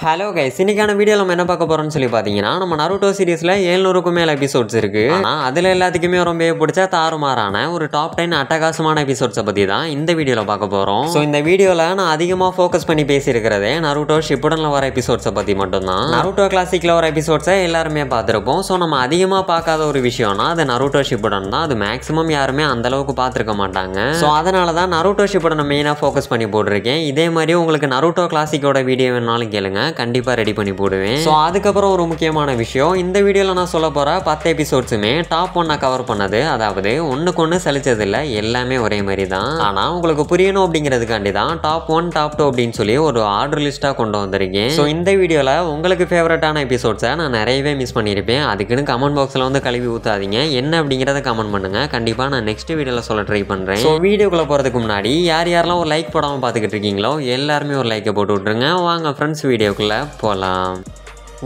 Hello guys, இன்னைக்கான வீடியோவில் நம்ம என்ன பார்க்க போகிறோம்னு சொல்லி பார்த்தீங்கன்னா, நம்ம நருட்டோ சீரிஸில் 700க்கும் மேலே எபிசோட்ஸ் இருக்குது. ஆனால் அதில் எல்லாத்துக்குமே ரொம்ப பிடிச்ச தாறுமாறான ஒரு டாப் 10 அட்டகாசமான எபிசோட்ஸை பற்றி தான் இந்த வீடியோவில் பார்க்க போகிறோம். ஸோ இந்த வீடியோவில் நான் அதிகமாக ஃபோக்கஸ் பண்ணி பேசியிருக்கிறதே நருட்டோ ஷிப்புடனில் வர எபிசோட்ஸை பற்றி மட்டும்தான். நருட்டோ கிளாசிக்கில் வர எபிசோட்ஸை எல்லாருமே பார்த்துருப்போம். ஸோ நம்ம அதிகமாக பார்க்காத ஒரு விஷயம்னா அது நருட்டோ ஷிப்புடன் தான். அது மேக்ஸிமம் யாருமே அந்தளவுக்கு பார்த்துருக்க மாட்டாங்க. ஸோ அதனால தான் நருட்டோ ஷிப்புடனை மெயினாக ஃபோக்கஸ் பண்ணி போட்டிருக்கேன். இதே மாதிரி உங்களுக்கு நருட்டோ கிளாசிக்கோட வீடியோ வேணாலும் கேளுங்க, கண்டிப்பாக ரெடி பண்ணி போடுவேன். ஸோ அதுக்கப்புறம் ஒரு முக்கியமான விஷயம், இந்த வீடியோவில் நான் சொல்ல போகிற 10 எபிசோட்ஸுமே டாப் 1 கவர் பண்ணது. அதாவது ஒன்றுக்கு ஒன்று சலிச்சதில்லை, எல்லாமே ஒரே மாதிரி தான். ஆனால் உங்களுக்கு புரியணும் அப்படிங்கிறதுக்காண்டி தான் டாப் 1 டாப் 2 அப்படின்னு சொல்லி ஒரு ஆர்டர் லிஸ்ட்டாக கொண்டு வந்திருக்கேன். ஸோ இந்த வீடியோவில் உங்களுக்கு ஃபேவரட்டான எபிசோட்ஸை நான் நிறையவே மிஸ் பண்ணியிருப்பேன். அதுக்குன்னு கமெண்ட் பாக்ஸில் வந்து கழுவி ஊற்றாதீங்க. என்ன அப்படிங்கிறத கமெண்ட் பண்ணுங்கள், கண்டிப்பாக நான் நெக்ஸ்ட் வீடியோவில் சொல்ல ட்ரை பண்ணுறேன். ஸோ வீடியோக்குள்ளே போகிறதுக்கு முன்னாடி யாரெல்லாம் ஒரு லைக் போடாமல் பார்த்துக்கிட்டு இருக்கீங்களோ எல்லாருமே ஒரு லைக்கை போட்டு விட்ருங்க. வாங்க ஃப்ரெண்ட்ஸ், வீடியோக்குள்ளே போகலாம்.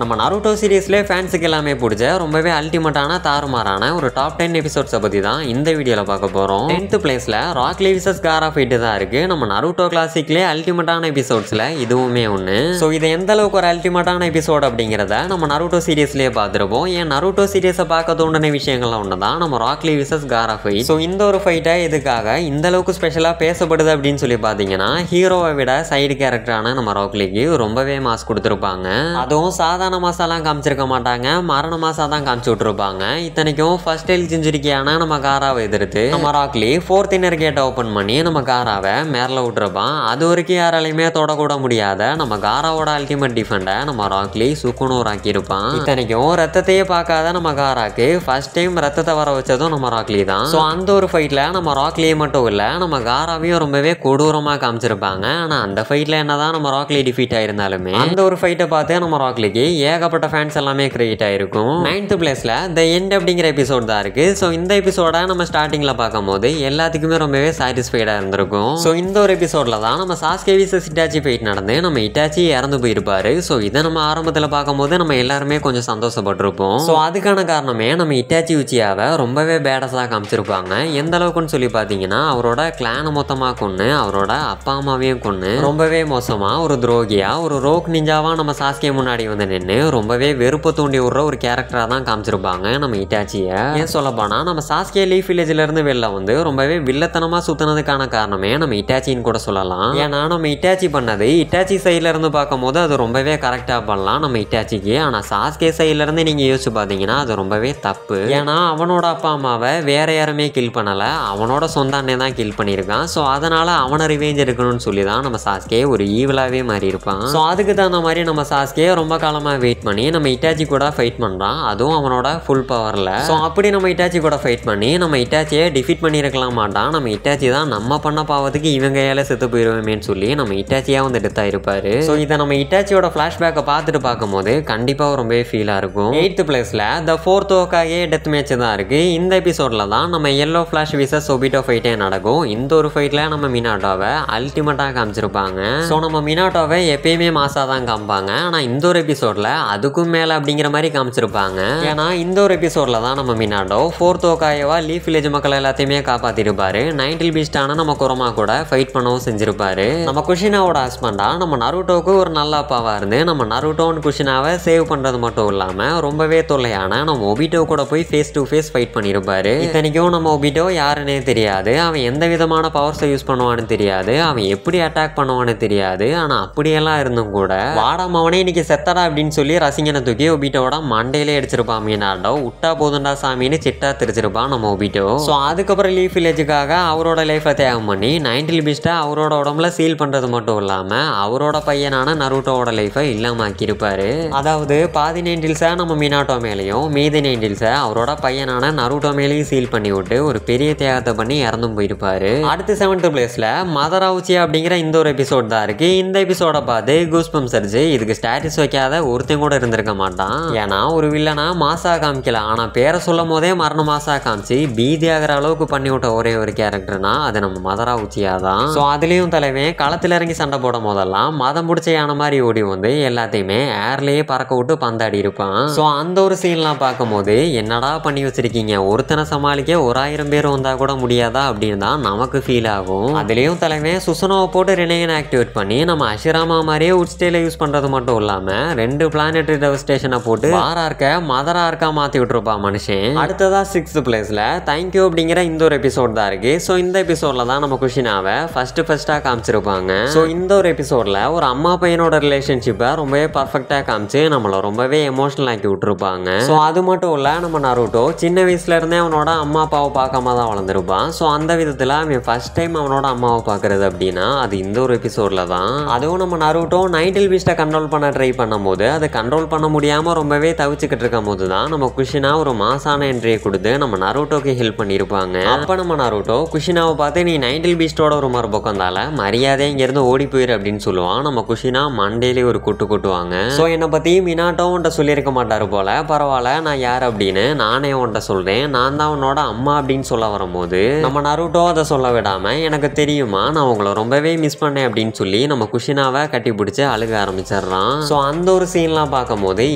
நம்ம நருட்டோ சீரீஸ்லேயே ஃபேன்ஸுக்கு எல்லாமே பிடிச்ச ரொம்பவே அல்டிமேட்டான தாறுமாறான ஒரு டாப் 10 எபிசோட்ஸை பற்றி தான் இந்த வீடியோவில் பார்க்க போகிறோம். 10th பிளேஸில் ராக் லீ விசஸ் காரா ஃபைட்டு தான் இருக்குது. நம்ம நருட்டோ கிளாசிக்லேயே அல்டிமேட்டான எபிசோட்ஸில் இதுவுமே ஒன்று. ஸோ இது எந்த அளவுக்கு ஒரு அல்டிமேட்டான எபிசோட் அப்படிங்கிறத நம்ம நருட்டோ சீரீஸ்லேயே பார்த்துருப்போம். ஏன் நருட்டோ சீரீஸை பார்க்க தோண்டின விஷயங்கள்லாம் ஒன்று தான் நம்ம ராக் லீ விசஸ் காரா ஃபைட். ஸோ இந்த ஒரு ஃபைட்டை எதுக்காக இந்த அளவுக்கு ஸ்பெஷலாக பேசப்படுது அப்படின்னு சொல்லி பார்த்தீங்கன்னா, ஹீரோவை விட சைடு கேரக்டரான நம்ம ராக் லீக்கு ரொம்பவே மாஸ் கொடுத்துருப்பாங்க. அதுவும் சாதாரண மாசாலாம் காமிச்சிருக்க மாட்டாங்க, மரண மாசா தான் காமிச்சு விட்டுருப்பாங்க. இத்தனைக்கும் ஃபர்ஸ்ட் எல் செஞ்சுரிக்கான நம்ம காராவை எதிர்த்து நம்ம ராக்லி 4th இன்னர் கேட்டை ஓப்பன் பண்ணி நம்ம காராவை மேலே விட்டுருப்பான். அது வரைக்கும் யாராலையுமே தொடக்கூட முடியாத நம்ம காராவோட அல்டிமேட் டிஃபெண்டை நம்ம ராக்லி சுக்குனூர் ஆக்கியிருப்பான். இத்தனைக்கும் ரத்தத்தையே பார்க்காத நம்ம காராக்கு ஃபர்ஸ்ட் டைம் ரத்தத்தை வர வச்சதும் நம்ம ராக்லி தான். ஸோ அந்த ஒரு ஃபைட்டில் நம்ம ராக்லியே மட்டும் இல்லை, நம்ம காராவையும் ரொம்பவே கொடூரமாக காமிச்சிருப்பாங்க. ஆனால் அந்த ஃபைட்டில் என்னதான் நம்ம ராக்லி டிஃபீட் ஆயிருந்தாலுமே அந்த ஒரு ஃபைட்டை பார்த்து நம்ம ராக்லிக்கு ஏகப்பட்ட ஃபேன்ஸ் எல்லாமே கிரியேட் ஆயிருக்கும். 9th பிளேஸ்ல தி எண்ட் அப்படிங்கிற எபிசோட் தான் இருக்கு. ஸோ இந்த எபிசோட நம்ம ஸ்டார்டிங்ல பார்க்கும்போது எல்லாத்துக்குமே ரொம்பவே சாட்டிஸ்ஃபைடா இருந்திருக்கும். ஸோ இந்த ஒரு எபிசோட்ல தான் நம்ம சாஸ்கே விசஸ் இட்டாச்சி ஃபைட் நடந்து நம்ம இட்டாச்சி இறந்து போயிருப்பாரு. ஸோ இதை நம்ம ஆரம்பத்தில் பார்க்கும்போது நம்ம எல்லாருமே கொஞ்சம் சந்தோஷப்பட்டிருப்போம். ஸோ அதுக்கான காரணமே நம்ம இட்டாச்சி உச்சியாவை ரொம்பவே பேடஸாக காமிச்சிருப்பாங்க. எந்த அளவுக்குன்னு சொல்லி பார்த்தீங்கன்னா, அவரோட கிளானை மொத்தமாக கொண்டு அவரோட அப்பா அம்மாவையும் கொண்டு ரொம்பவே மோசமா ஒரு துரோகியா ஒரு ரோக் நிஞ்சாவா நம்ம சாஸ்கே முன்னாடி வந்து நின்று ரொம்பவே வெறுப்பை தூண்டி விடுற ஒரு கேரக்டராக தான் காமிச்சிருப்பாங்க நம்ம இட்டாச்சியை. ஏன் சொல்ல போனா, நம்ம சாஸ்கே லீஃப் வில்லேஜ்ல இருந்து வெளில வந்து ரொம்பவே வில்லத்தனமா சுத்தினதுக்கான காரணமே நம்ம இட்டாச்சின்னு கூட சொல்லலாம். ஏன்னா நம்ம இட்டாச்சி பண்ணது இட்டாச்சி சைட்ல இருந்து பார்க்கும் போது அது ரொம்பவே கரெக்டா பண்ணலாம் நம்ம இட்டாச்சிக்கு. ஆனா சாஸ்கே சைட்ல இருந்து நீங்க யோசிச்சு பாத்தீங்கன்னா அது ரொம்பவே தப்பு. ஏன்னா அவனோட அப்பா அம்மாவை வேற யாருமே கில் பண்ணல, அவனோட சொந்த அண்ணே தான் கில் பண்ணியிருக்கான். ஸோ அதனால அவனை ரிவேஞ்ச் எடுக்கணும்னு சொல்லி தான் நம்ம சாஸ்கே ஒரு ஈவிலாவே மாறி இருப்பான். ஸோ அதுக்கு தகுந்த மாதிரி நம்ம சாஸ்கே ரொம்ப காலமா வெயிட் பண்ணி நம்ம இட்டாச்சி கூட ஃபைட் பண்ணுறான், அதுவும் அவனோட ஃபுல் பவரில். ஸோ அப்படி நம்ம இட்டாச்சி கூட ஃபைட் பண்ணி நம்ம இட்டாச்சியை டிஃபீட் பண்ணியிருக்கலாம் மாட்டான். நம்ம இட்டாச்சி தான் நம்ம பண்ண பாவத்துக்கு இவங்க கையால் செத்து போயிடுவேன்னு சொல்லி நம்ம இட்டாச்சியாக வந்து டெத் ஆயிருப்பாரு. ஸோ இதை நம்ம இட்டாச்சியோட ஃப்ளாஷ்பேக்கை பார்த்துட்டு பார்க்கும்போது கண்டிப்பாக ரொம்பவே ஃபீலாக இருக்கும். 8th பிளேஸில் த 4th ஓகாகே டெத் மேட்ச் தான் இருக்கு. இந்த எபிசோடில் தான் நம்ம எல்லோ ஃப்ளாஷ் விசஸ் ஒபிட்டோ ஃபைட்டே நடக்கும். இந்த ஒரு ஃபைட்டில் நம்ம மினாட்டோவை அல்டிமேட்டாக காமிச்சிருப்பாங்க. ஸோ நம்ம மினாட்டோவை எப்பயுமே மாசாக தான் காமிப்பாங்க. ஆனால் இந்த ஒரு எபிசோடில் அதுக்கும் மேலே அப்படிங்கிற மாதிரி காமிச்சிருப்பாங்க. ஏன்னா இந்த ஒரு எபிசோட்ல தான் நம்ம மினாட்டோ 4th ஓகாயவா லீஃப் வில்லேஜ் மக்கள் எல்லாத்தையுமே காப்பாத்திருப்பாரு. 9th பீஸ்டான நம்ம குரோமா கூட ஃபைட் பண்ணவும் செஞ்சிருப்பாரு. நம்ம குஷினாவோட ஹஸ்பண்டா நம்ம நருட்டோக்கு ஒரு நல்ல அப்பாவா இருந்து நம்ம நருட்டோன்னு குஷினாவை சேவ் பண்றது மட்டும் இல்லாம ரொம்பவே தொல்லையான நம்ம ஒபிட்டோ கூட போய் ஃபேஸ் டு ஃபேஸ் ஃபைட் பண்ணிருப்பாரு. இத்தனைக்கும் நம்ம ஒபிட்டோ யாருன்னே தெரியாது, அவன் எந்த விதமான பவர்ஸை யூஸ் பண்ணுவான்னு தெரியாது, அவன் எப்படி அட்டாக் பண்ணுவான்னு தெரியாது. ஆனா அப்படியெல்லாம் இருந்தும் கூட வாடாம அவனே இன்னைக்கு செத்தடா அப்படின்னு சொல்லி ரசிகனை தூக்கி ஒபிட்டோட மண்டையிலே அடிச்சிருப்பான் மீனாட்டோ. விட்டா போதுண்டா சாமின்னு சிட்டா தெரிச்சிருப்பான் நம்ம ஒபிட்டோ. ஸோ அதுக்கப்புறம் லீஃப் வில்லேஜுக்காக அவரோட லைஃப்பை தியாகம் பண்ணி 9th பீஸ்ட்டை அவரோட உடம்புல சீல் பண்றது மட்டும் இல்லாம அவரோட பையனான நருட்டோவோட லைஃபை இல்லாம ஆக்கியிருப்பாரு. அதாவது பாதி 9th நம்ம மீனாட்டோ மேலேயும் மீதி 9th அவரோட பையனான நருட்டோ மேலேயும் சீல் பண்ணி விட்டு ஒரு பெரிய தியாகத்தை பண்ணி இறந்தும் போயிருப்பாரு. அடுத்து 7th பிளேஸ்ல மதராவுச்சி அப்படிங்கிற இந்த ஒரு எபிசோட் தான் இருக்கு. இந்த எபிசோட பார்த்து கூஸ்பம்ஸ் அடிச்சு இதுக்கு ஸ்டேட்டஸ் வைக்காத ஒருத்தன் கூட இருந்திருக்க மாட்டான். ஏன்னா ஒரு வில்லனா மாசா காமிக்கல, ஆனா பேரை சொல்லும் போதே மரண மாசா காமிச்சு பீதி ஆகிற அளவுக்கு பண்ணி விட்ட ஒரே ஒரு கேரக்டர்னா அது நம்ம மதரா உச்சியா தான். ஸோ அதுலயும் தலைவன் களத்துல இறங்கி சண்டை போடும் போதெல்லாம் மதம் பிடிச்ச யானை மாதிரி ஓடி வந்து எல்லாத்தையுமே ஏர்லயே பறக்க விட்டு பந்தாடி இருப்பான். ஸோ அந்த ஒரு சீன்லாம் பார்க்கும்போது என்னடா பண்ணி வச்சிருக்கீங்க, ஒருத்தனை சமாளிக்க 1000 பேர் வந்தா கூட முடியாதா அப்படின்னு தான் நமக்கு ஃபீல் ஆகும். அதுலயும் தலைவன் சுசனோவை போட்டு ரெனேகன் ஆக்டிவேட் பண்ணி நம்ம அஷிராமா மாதிரியே உட்ஸ்டேல யூஸ் பண்றது மட்டும் இல்லாம 2 பிளானெட்டரி டெவஸ்டேஷனை போட்டு ஆர்ஆர்க்க மதர் ஆர்க்கா மாத்தி விட்டுருப்பா மனுஷன். அடுத்ததா 6th பிளேஸ்ல தேங்க்யூ அப்படிங்கிற இந்த ஒரு எபிசோட் தான் இருக்கு. ஸோ இந்த எபிசோட்ல தான் நம்ம குஷினாவை ஃபர்ஸ்டா காமிச்சிருப்பாங்க. ஸோ இந்த ஒரு எபிசோட்ல ஒரு அம்மா பையனோட ரிலேஷன்ஷிப்பை ரொம்பவே பர்ஃபெக்டா காமிச்சு நம்மள ரொம்பவே எமோஷனல் ஆக்கி விட்டுருப்பாங்க. ஸோ அது மட்டும் இல்ல, நம்ம நருட்டோ சின்ன வயசுல இருந்தே அவனோட அம்மா அப்பாவை பார்க்காம தான் வளர்ந்துருப்பான். ஸோ அந்த விதத்துல அவன் ஃபர்ஸ்ட் டைம் அவனோட அம்மாவை பார்க்கறது அப்படின்னா அது இந்த ஒரு எபிசோட்ல தான். அதுவும் நம்ம நருட்டோ நைட்டில் பீஸ்ட்டை கண்ட்ரோல் பண்ண ட்ரை பண்ணும்போது அதை கண்ட்ரோல் பண்ண முடியாம ரொம்பவே தவிச்சுக்கிட்டு இருக்கும் போது தான் நம்ம குஷினா ஒரு மாசான என்ட்ரியை கொடுத்து நம்ம நருட்டோக்கு ஹெல்ப் பண்ணியிருப்பாங்க. அப்ப நம்ம நருட்டோ குஷினாவை பார்த்து நீ நைட்டில் பீஸ்டோட ஒரு மறுபக்கந்தால மரியாதை இங்கிருந்து ஓடி போயிரு அப்படின்னு சொல்லுவான். நம்ம குஷினா மண்டேலே ஒரு கொட்டுவாங்க. ஸோ என்னை பத்தி மினாட்டோ உன்ட்ட சொல்லியிருக்க மாட்டாரு போல, பரவாயில்ல நான் யார் அப்படின்னு நானே உன்ட்ட சொல்றேன், நான் தான் உன்னோட அம்மா அப்படின்னு சொல்ல வரும்போது நம்ம நருட்டோ அதை சொல்ல விடாம எனக்கு தெரியுமா நான் உங்களை ரொம்பவே மிஸ் பண்ணேன் அப்படின்னு சொல்லி நம்ம குஷினாவை கட்டி பிடிச்சி அழுக ஆரம்பிச்சிடுறான். ஸோ அந்த ஒரு சீன்லாம் பார்க்கும்போது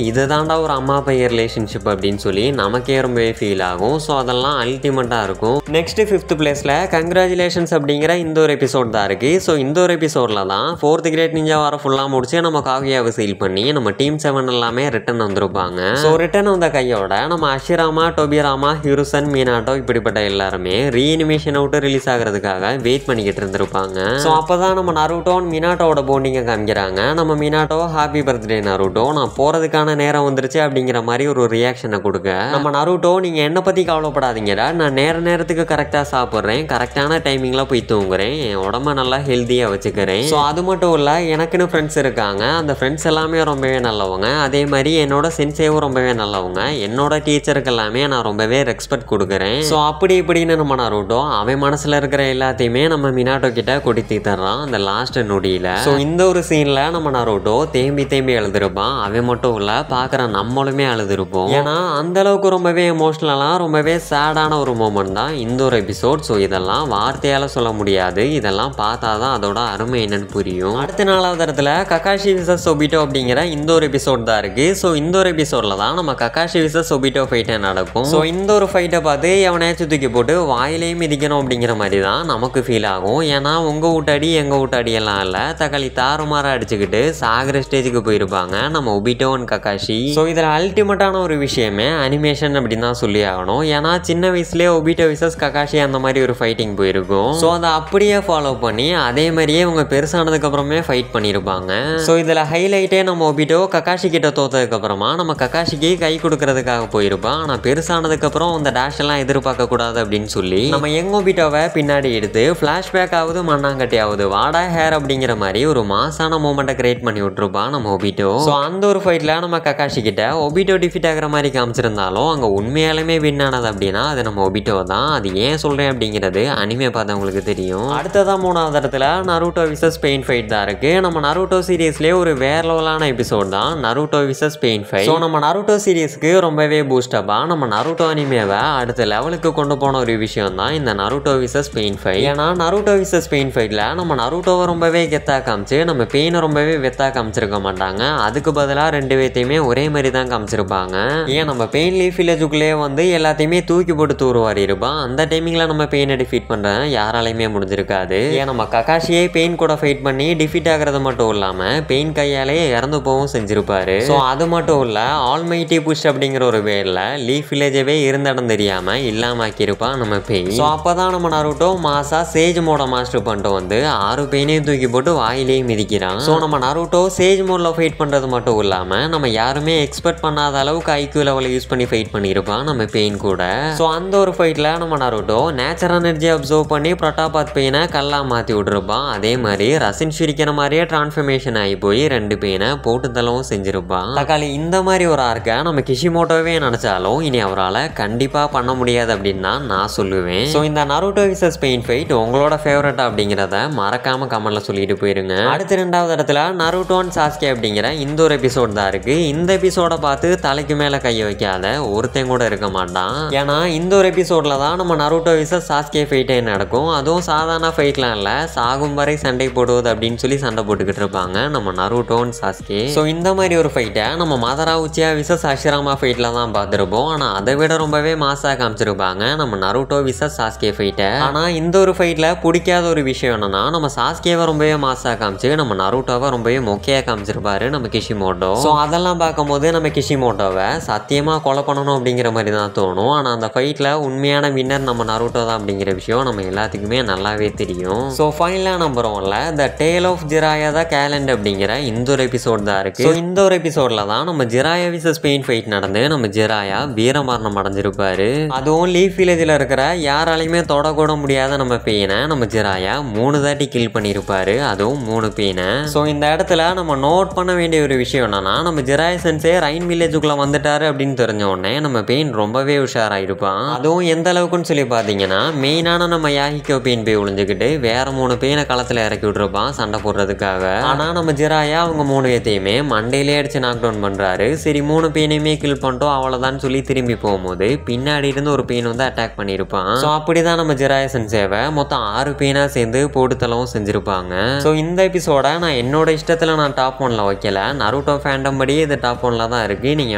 இதுதான்டா ஒரு அம்மா பையன் ரிலேஷன்ஷிப் அப்படின்னு சொல்லி நமக்கே ரொம்பவே ஃபீல் ஆகும். ஸோ அதெல்லாம் அல்டிமேட்டா இருக்கும். நெக்ஸ்ட் 5th பிளேஸ்ல கங்க்ராச்சுலேஷன்ஸ் அப்படிங்கிற இந்த ஒரு எபிசோட் தான் இருக்கு. ஸோ இந்த ஒரு எபிசோட்ல தான் 4th கிரேட் நிஞ்சா வார ஃபுல்லா முடிச்சு நம்ம காவியாவை சீல் பண்ணி நம்ம டீம் 7 எல்லாமே ரிட்டர்ன் வந்திருப்பாங்க. ஸோ ரிட்டர்ன் வந்த கையோட நம்ம அஷிராமா, டோபிராமா, ஹிருசன், மீனாட்டோ இப்படிப்பட்ட எல்லாருமே ரீஅனிமேஷன் விட்டு ரிலீஸ் ஆகிறதுக்காக வெயிட் பண்ணிக்கிட்டு இருந்திருப்பாங்க. ஸோ அப்பதான் நம்ம நருட்டோ மீனாட்டோட போண்டிங்கை காமிக்கிறாங்க. நம்ம மீனாட்டோ ஹாப்பி பர்த்டே நருட்டோ, நான் போறதுக்கான நேரம் வந்துருச்சு அப்படிங்கிற மாதிரி ஒரு ரியாக்ஷனை கொடுக்க நம்ம நருட்டோ நீங்க என்ன பத்தி கவலைப்படாதீங்கடா, நான் நேரத்துக்கு கரெக்டா சாப்பிட்றேன், கரெக்டான டைமிங்ல போய் தூங்குறேன், என் உடம்ப நல்லா ஹெல்த்தியா வச்சுக்கிறேன். ஸோ அது மட்டும் இல்ல எனக்குன்னு ஃப்ரெண்ட்ஸ் இருக்காங்க, அந்த ஃப்ரெண்ட்ஸ் எல்லாமே ரொம்பவே நல்லவங்க, அதே மாதிரி என்னோட சென்சேவும் ரொம்பவே நல்லவங்க, என்னோட டீச்சருக்கு எல்லாமே நான் ரொம்பவே ரெஸ்பெக்ட் கொடுக்குறேன். ஸோ அப்படி இப்படின்னு நம்ம நருட்டோ அவன் மனசுல இருக்கிற எல்லாத்தையுமே நம்ம மினாட்டோ கிட்ட கொட்டி தர்றான் அந்த லாஸ்ட் நொடியில. ஸோ இந்த ஒரு சீன்ல நம்ம நருட்டோ தேம்பி எழுதிருப்பான். அவன் மட்டும் இல்ல பாக்குற நம்மளுமே அழுதுருப்போம். ஏன்னா அந்த அளவுக்கு ரொம்பவே எமோஷனலா ரொம்பவே சேடான ஒரு மூமெண்ட் தான் இந்த ஒரு எபிசோட். ஸோ இதெல்லாம் வார்த்தையால சொல்ல முடியாது, இதெல்லாம் பார்த்தாதான் அதோட அருமை என்னன்னு புரியும். அடுத்த 4வது இடத்துல ககாஷி விசஸ் ஒபிட்டோ அப்படிங்கிற இந்த ஒரு எபிசோட் தான் இருக்கு. ஸோ இந்த ஒரு எபிசோட்ல தான் நம்ம ககாஷி விசஸ் ஒபிட்டோ ஃபைட்டே நடக்கும். ஸோ இந்த ஒரு ஃபைட்டை பார்த்து எவனையாச்சும் தூக்கி போட்டு வாயிலேயே மிதிக்கணும் அப்படிங்கிற மாதிரி தான் நமக்கு ஃபீல் ஆகும். ஏன்னா உங்க வீட்டாடி எங்க வீட்டாடி எல்லாம் இல்ல, தக்காளி தாறுமாற அடிச்சுக்கிட்டு சாகர ஸ்டேஜுக்கு போயிருப்பாங்க நம்ம ஒபிட்டோ அண்ட் ககாஷி. ஸோ இதுல அல்டிமேட்டான ஒரு விஷயமே அனிமேஷன் அப்படின்னு தான் சொல்லி ஆகணும். ஏன்னா சின்ன வயசுலேயே ஒபிட்டோ விசஸ் ககாஷி அந்த மாதிரி ஒரு ஃபைட்டிங் போயிருக்கும். ஸோ அதை அப்படியே ஃபாலோ பண்ணி அதே மாதிரியே இவங்க பெருசானதுக்கு அப்புறமே ஃபைட் பண்ணியிருப்பாங்க. ஸோ இதில் ஹைலைட்டே நம்ம ஒபிட்டோ ககாஷி கிட்ட தோத்ததுக்கு அப்புறமா நம்ம ககாஷிக்கு கை கொடுக்கறதுக்காக போயிருப்பான். ஆனால் பெருசானதுக்கப்புறம் அந்த டேஷ் எல்லாம் எதிர்பார்க்க கூடாது அப்படின்னு சொல்லி நம்ம யங் ஒபிட்டோவை பின்னாடி எடுத்து ஃப்ளாஷ்பேக் ஆகுது மண்ணாங்கட்டி ஆகுது வாடா ஹேர் அப்படிங்கிற மாதிரி ஒரு மாசான மூமெண்ட்டை கிரியேட் பண்ணி விட்டுருப்பான் நம்ம ஒபிட்டோ. ஸோ அந்த ஒரு ஃபைட்ல நம்ம ககாஷி கிட்ட ஒபிட்டோ டிஃபீட் ஆகிற மாதிரி காமிச்சிருந்தாலும் அங்கே உண்மையாலுமே வின் ஆனது அப்படின்னா அது நம்ம ஒபிட்டோ தான். அது ஏன் சொல்றேன் அப்படிங்கிறது அனிமே பார்த்தவங்களுக்கு தெரியும். அடுத்ததான் 3வது இடத்துல நருட்டோ விசஸ் பெயின் ஃபைட் தான் இருக்கு. நம்ம நருட்டோ சீரியஸ்லேயே ஒரு வேற லெவலான எபிசோட் தான் Naruto versus Pain fight. So நம்ம நருட்டோ சீரியஸ்க்கு ரொம்பவே பூஸ்டப்பா நம்ம நருட்டோ அனிமேவை அடுத்த லெவலுக்கு கொண்டு போன ஒரு விஷயம் தான் இந்த நருட்டோ விசஸ் பெயின் ஃபைட். ஏன்னா நருட்டோ விசஸ் பெயின் ஃபைட்ல நம்ம நருட்டோவை ரொம்பவே கெத்தா காமிச்சு நம்ம பெயினை ரொம்பவே வெத்தா காமிச்சிருக்க மாட்டாங்க. அதுக்கு பதிலாக 2 பேர்த்தையுமே ஒரே மாதிரி தான் காமிச்சிருப்பாங்க. ஏன் நம்ம பெயின் லீஃப் வில்லேஜுக்குள்ளேயே வந்து எல்லாத்தையுமே தூக்கி போட்டு தூருவாரி இருப்பான். அந்த டைமிங்ல நம்ம பெயினை டிஃபீட் பண்ற யாராலையுமே முடிஞ்சிருக்காது. ஏன் நம்ம ககாஷியே பெயின் கூட ஃபைட் பண்ணி டிஃபீட் ஆகிறது மட்டும் இல்லாம பெயின் கையாலேயே இறந்து போகவும் செஞ்சிருப்பாரு. ஸோ அது மட்டும் இல்ல ஆல்மைட்டி புஷ் அப்படிங்கிற ஒரு பேர்ல லீஃப் வில்லேஜவே இருந்த இடம் தெரியாம இல்லாம ஆக்கியிருப்பான் நம்ம பெயின். ஸோ அப்பதான் நம்ம நருட்டோ மாசா சேஜ் மோட மாஸ்டர் பண்ணிட்டு வந்து 6 பெயினையும் தூக்கி போட்டு வாயிலேயே மிதிக்கிறான். ஸோ நம்ம நருட்டோ சேஜ் மோட்ல ஃபைட் பண்றது மட்டும் இல்லாம நம்ம யாருமே எக்ஸ்பெக்ட் பண்ணாத அளவுக்கு ஐக்யூ லெவலை யூஸ் பண்ணி ஃபைட் பண்ணியிருப்பான் நம்ம பெயின் கூட. ஸோ அந்த ஒரு ஃபைட்ல நம்ம நருட்டோ நேச்சர் எனர்ஜி அப்சர்வ் பண்ணி பிரட்டாபாத் பெயினை கல்லா மாத்தி விட்டுருப்பான். அதே மாதிரி ரசின் சிரிக்கிற மாதிரியே டிரான்ஸ்ஃபர்மேஷன் ஆகி போய் 2 பெயினை போட்டு தள்ளவும் செஞ்சிருப்பான். தக்காளி இந்த மாதிரி ஒரு ஆர்க்கை நம்ம கிஷிமோட்டோவே நினைச்சாலும் இனி அவரால் கண்டிப்பா பண்ண முடியாது அப்படின்னு தான் நான் சொல்லுவேன். ஸோ இந்த நருட்டோ விசஸ் பெயின் ஃபைட் உங்களோட ஃபேவரட்டா அப்படிங்கிறத மறக்காம கமெண்ட்ல சொல்லிட்டு போயிருங்க. அடுத்த 2வது இடத்துல நருட்டோ அண்ட் சாஸ்கே அப்படிங்கிற இந்த ஒரு ஒரு எபிசோட் தான் இருக்கு. இந்த எபிசோட பார்த்து தலைக்கு மேல கையை வைக்காத ஒருத்தன் கூட இருக்க மாட்டான். ஏன்னா இந்த ஒரு எபிசோட்ல தான் நம்ம நருட்டோ விசஸ் சாஸ்கே ஃபைட்டே நடக்கும். அதுவும் சாதாரண ஃபைட்லாம் இல்ல, சாகும் வரை சண்டை போடுவது அப்படின்னு சொல்லி சண்டை போட்டுக்கிட்டு இருப்பாங்க நம்ம நருட்டோ அண்ட் சாஸ்கே. ஸோ இந்த மாதிரி ஒரு ஃபைட்டை நம்ம மதரா உச்சியா விசஸ் அஷிராமா ஃபைட்ல தான் பார்த்துருப்போம். ஆனா அதை விட ரொம்பவே மாசா காமிச்சிருப்பாங்க நம்ம நருட்டோ விசஸ் சாஸ்கே ஃபைட்டை. ஆனா இந்த ஒரு ஃபைட்ல பிடிக்காத ஒரு விஷயம் என்னன்னா, நம்ம சாஸ்கேவை ரொம்பவே மாசா காமிச்சு நம்ம நருட்டோவை ரொம்பவே மொக்கையா காமிச்சிருப்பாரு நம்ம கிஷிமோட்டோ. ஸோ அதெல்லாம் பார்க்கும்போது நம்ம கிஷிமோட்டோவை சத்தியமா கொலை பண்ணணும் அப்படிங்கிற மாதிரி தான் தோணும். ஆனா அந்த ஃபைட்ல உண்மையான வின்னர் நம்ம நருட்டோ தான் அப்படிங்கிற விஷயம் நம்ம எல்லாத்துக்குமே நல்லாவே தெரியும். ஸோ ஃபைனலாக நம்புறோம்ல the tale of Jiraiya the gallant அப்படிங்கிற இந்த ஒரு எபிசோட் தான் இருக்கு. ஸோ இந்த ஒரு எபிசோட்ல தான் நம்ம ஜிராயா விசஸ் பெயின் ஃபைட் நடந்து நம்ம ஜிராயா வீரமரணம் அடைஞ்சிருப்பாரு. அதுவும் லீஃப் வில்லேஜில் இருக்கிற யாராலையுமே தொடக்கூட முடியாத நம்ம பெயினை நம்ம ஜிராயா 3 தாட்டி கில் பண்ணியிருப்பாரு, அதுவும் 3 பெயினை. ஸோ இந்த இடத்துல நம்ம நோட் பண்ண வேண்டிய ஒரு விஷயம் என்னன்னா, நம்ம ஜிராயா சென்சே ரைன் வில்லேஜுக்குள்ள வந்துட்டாரு அப்படின்னு தெரிஞ்ச உடனே நம்ம பெயின் ரொம்பவே உஷாராயிருப்பான். அதுவும் எந்த அளவுக்குன்னு சொல்லி பார்த்தீங்கன்னா, மெயினான நம்ம யாஹிக்கோ பெயின் போய் ஒளிஞ்சுக்கிட்டு வேற 3 பெயினை களத்தில் இறக்கி விட்டுருப்பான் சண்டை போடுறதுக்காக. ஆனால் நம்ம ஜிராயா அவங்க 3 பேத்தையுமே மண்டையிலே அடிச்சு நாக் டவுன் பண்ணுறாரு. சரி 3 பெயினையுமே கில் பண்ணிட்டோம் அவ்வளோதான் சொல்லி திரும்பி போகும்போது பின்னாடி இருந்து ஒரு பெயின் வந்து அட்டாக் பண்ணியிருப்பான். ஸோ அப்படிதான் நம்ம ஜிராயா சென்சேவை மொத்தம் 6 பெயினாக சேர்ந்து போட்டுத்தளவும் செஞ்சுருப்பாங்க. ஸோ இந்த எபிசோட நான் என்னோட இஷ்டத்தில் நான் டாப் 1ல வைக்கல, நருட்டோ ஃபேண்டம் படி இது டாப் 1ல தான் இருக்குது. நீங்கள்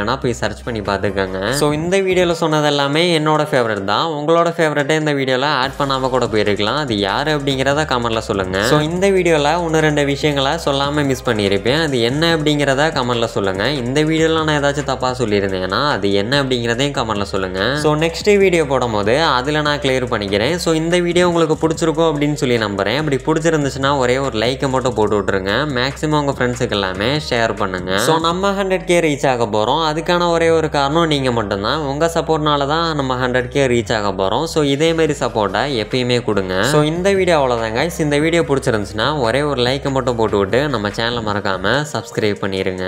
வேணால் போய் சர்ச் பண்ணி பார்த்துக்கோங்க. ஸோ இந்த வீடியோவில் சொன்னது எல்லாமே என்னோட ஃபேவரட் தான். உங்களோட ஃபேவரட்டை இந்த வீடியோவில் ஆட் பண்ணாமல் கூட போயிருக்கலாம். அது யார் அப்படிங்கிறத கமெண்ட்டில் சொல்லுங்கள். ஸோ இந்த வீடியோவில் 1-2 விஷயங்களை சொல்லாமல் மிஸ் பண்ணியிருப்பேன். அது என்ன அப்படிங்கிறத கமெண்ட்டில் சொல்லுங்கள். இந்த வீடியோவில் நான் ஏதாச்சும் தப்பாக சொல்லியிருந்தேன்னா அது என்ன அப்படிங்கிறதையும் கமெண்ட்டில் சொல்லுங்கள். ஸோ நெக்ஸ்ட் வீடியோ போடும்போது அதில் நான் கிளியர் பண்ணிக்கிறேன். ஸோ இந்த வீடியோ உங்களுக்கு பிடிச்சிருக்கும் அப்படின்னு சொல்லி நம்புகிறேன். அப்படி பிடிச்சிருந்துச்சுன்னா ஒரே ஒரு லைக்கை மட்டும் போட்டு விட்ருங்க. மேக்ஸிமம் உங்கள் ஃப்ரெண்ட்ஸுக்கு எல்லாமே ஷேர் பண்ணுங்கள். ஸோ நம்ம 100K ரீச் ஆக போகிறோம். அதுக்கான ஒரே ஒரு காரணம் நீங்கள் மட்டும்தான். உங்கள் சப்போர்ட்னால தான் நம்ம 100K ரீச் ஆக போகிறோம். ஸோ இதேமாரி சப்போர்ட்டை எப்பயுமே கொடுங்க. ஸோ இந்த வீடியோ அவ்வளோதாங்க. இந்த வீடியோ பிடிச்சிருந்துச்சுன்னா ஒரே ஒரு லைக்கை மட்டும் போட்டு விட்டு நம்ம சேனலை மறக்காமல் சப்ஸ்கிரைப் பண்ணிடுங்க.